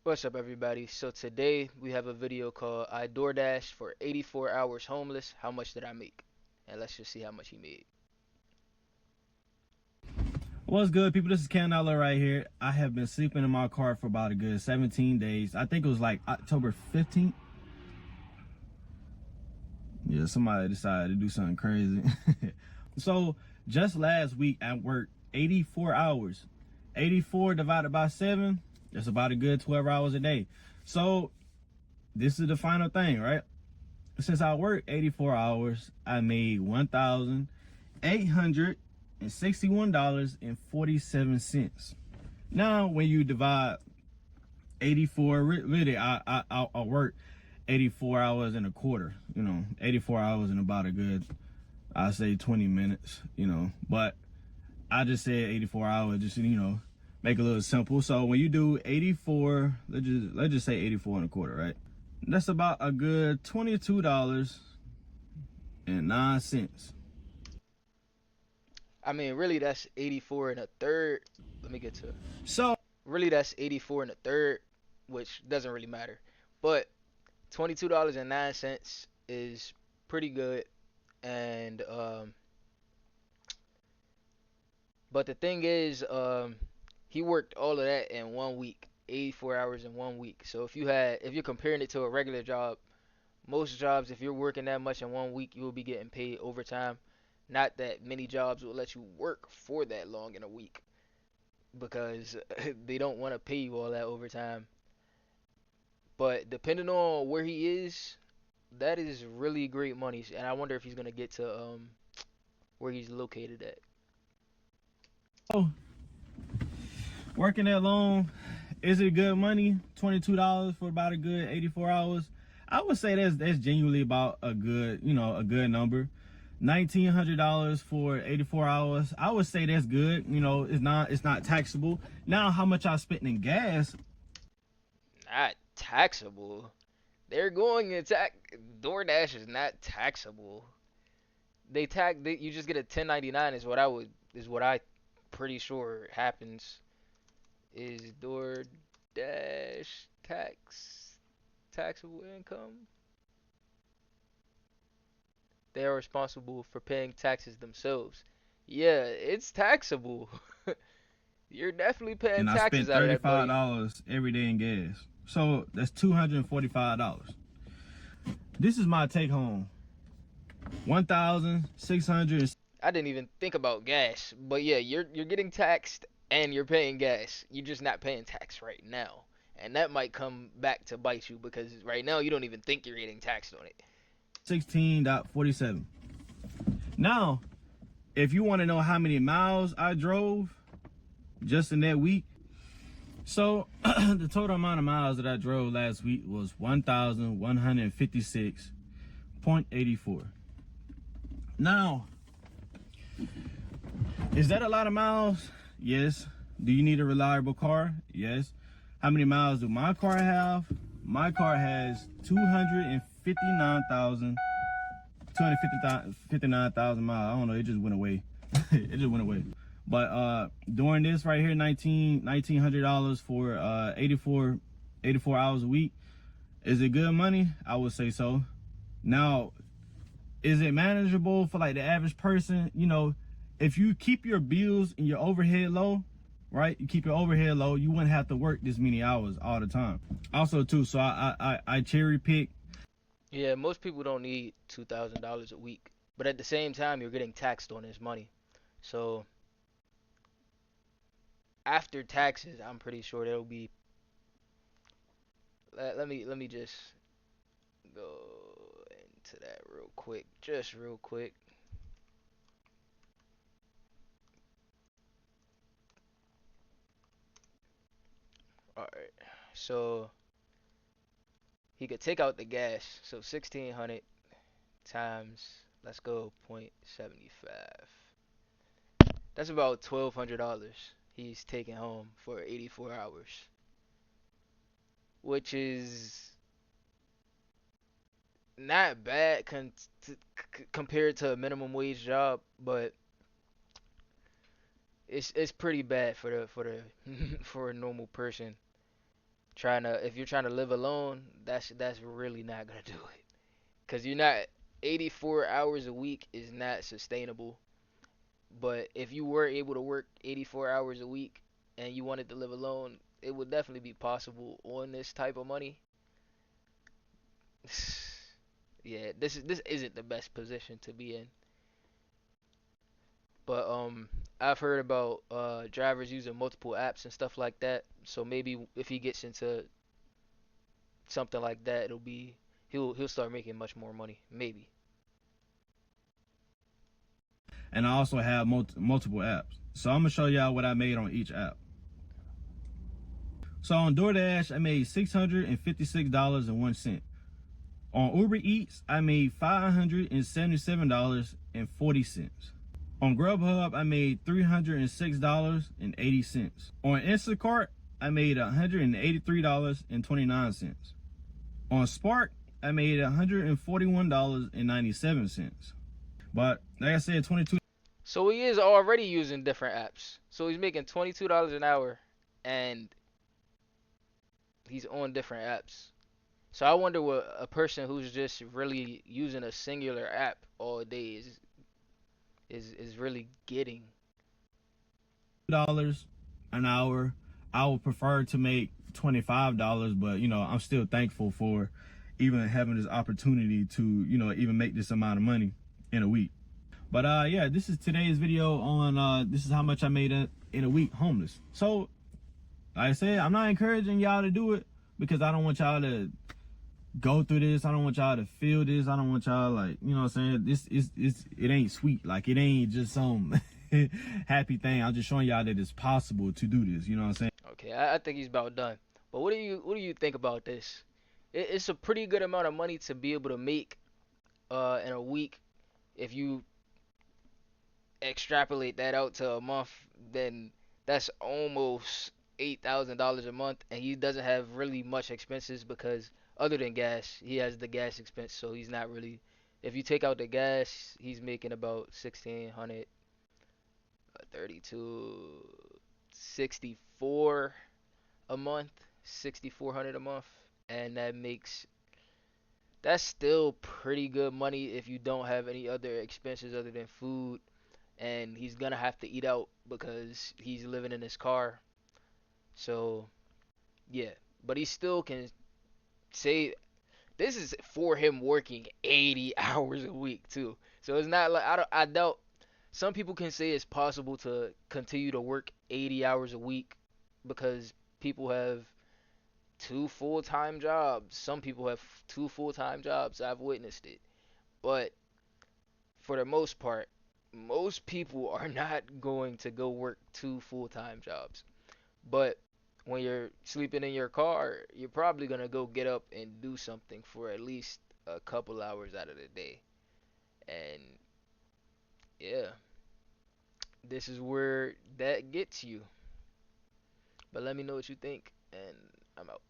What's up, everybody? So today we have a video called I DoorDash for 84 hours homeless. How much did I make? And let's just see how much he made. What's good, people? This is Ken Dollar right here. I have been sleeping in my car for about a good 17 days. I think it was like October 15th. Yeah, somebody decided to do something crazy. So just last week at work, 84 hours. 84 divided by 7, that's about a good 12 hours a day. So this is the final thing, right? Since I worked 84 hours, I made $1,861.47. Now, when you divide 84, really, I work 84 hours and a quarter. 84 hours in about a good, I say 20 minutes. But I just said 84 hours, just make it a little simple. So when you do 84, let's just say 84 and a quarter, right? That's about a good $22.09. I mean, really, that's 84 and a third. Let me get to. So Really, that's 84 and a third, which doesn't really matter. But $22.09 is pretty good. And but the thing is, he worked all of that in 1 week, 84 hours in 1 week. So if you're comparing it to a regular job, most jobs, if you're working that much in 1 week, you will be getting paid overtime. Not that many jobs will let you work for that long in a week because they don't want to pay you all that overtime. But depending on where he is, that is really great money. And I wonder if he's gonna get to where he's located at. working that long, is it good money? $22 for about a good 84 hours. I would say that's genuinely about a good, a good number. $1,900 for 84 hours. I would say that's good. It's not taxable. Now, how much I spent in gas? Not taxable. They're going to tax. DoorDash is not taxable. You just get a 1099 is what I pretty sure happens. Is DoorDash taxable income? They are responsible for paying taxes themselves. Yeah, it's taxable. You're definitely paying And I taxes spent out of that, buddy. $35 every day in gas. So that's $245. This is my take home. 1,600. I didn't even think about gas, but yeah, you're getting taxed and you're paying gas. You're just not paying tax right now, and that might come back to bite you because right now you don't even think you're getting taxed on it. 16.47. Now, if you want to know how many miles I drove just in that week, so the total amount of miles that I drove last week was 1,156.84. Now, is that a lot of miles? Yes. Do you need a reliable car? Yes. How many miles do my car have? My car has 259,000 miles. I don't know, it just went away. It just went away. But during this right here, $1,900 for 84 hours a week. Is it good money? I would say so. Now, is it manageable for like the average person? If you keep your bills and your overhead low, right? You keep your overhead low, you wouldn't have to work this many hours all the time. Also too, so I cherry pick. Yeah, most people don't need $2,000 a week, but at the same time you're getting taxed on this money. So after taxes, I'm pretty sure there'll be. Let me just go into that real quick, just real quick. All right, so he could take out the gas. So 1,600 times, let's go, 0.75. That's about $1,200 he's taking home for 84 hours, which is not bad compared to a minimum wage job, but it's pretty bad for the for a normal person Trying to if you're trying to live alone, that's really not gonna do it. Cause you're not 84 hours a week is not sustainable. But if you were able to work 84 hours a week and you wanted to live alone, it would definitely be possible on this type of money. Yeah, this isn't the best position to be in. But I've heard about drivers using multiple apps and stuff like that. So maybe if he gets into something like that, it'll be he'll start making much more money. Maybe. And I also have multiple apps. So I'm gonna show y'all what I made on each app. So on DoorDash, I made $656.01. On Uber Eats, I made $577.40. On Grubhub, I made $306.80. On Instacart, I made $183.29. On Spark, I made $141.97. But like I said, 22. So he is already using different apps. So he's making $22 an hour, and he's on different apps. So I wonder what a person who's just really using a singular app all day is really getting. $2 an hour. I would prefer to make $25, but I'm still thankful for even having this opportunity to, even make this amount of money in a week. But yeah, this is today's video on this is how much I made in a week homeless. So like I said, I'm not encouraging y'all to do it because I don't want y'all to go through this. I don't want y'all to feel this. I don't want y'all, like, you know what I'm saying? It ain't sweet. Like, it ain't just some happy thing. I'm just showing y'all that it's possible to do this. You know what I'm saying? Okay, I think he's about done. But what do you think about this? It's a pretty good amount of money to be able to make in a week. If you extrapolate that out to a month, then that's almost $8,000 a month, and he doesn't have really much expenses because other than gas, he has the gas expense, so he's not really. If you take out the gas, he's making about 1,600, 32, 64 a month, 6,400 a month, and that's still pretty good money if you don't have any other expenses other than food, and he's gonna have to eat out because he's living in his car. So yeah, but he still can say this is for him working 80 hours a week too. So it's not like I doubt some people can say it's possible to continue to work 80 hours a week because people have two full-time jobs. Some people have two full-time jobs. I've witnessed it. But for the most part, most people are not going to go work two full-time jobs. But when you're sleeping in your car, you're probably gonna go get up and do something for at least a couple hours out of the day. And yeah, this is where that gets you. But let me know what you think, and I'm out.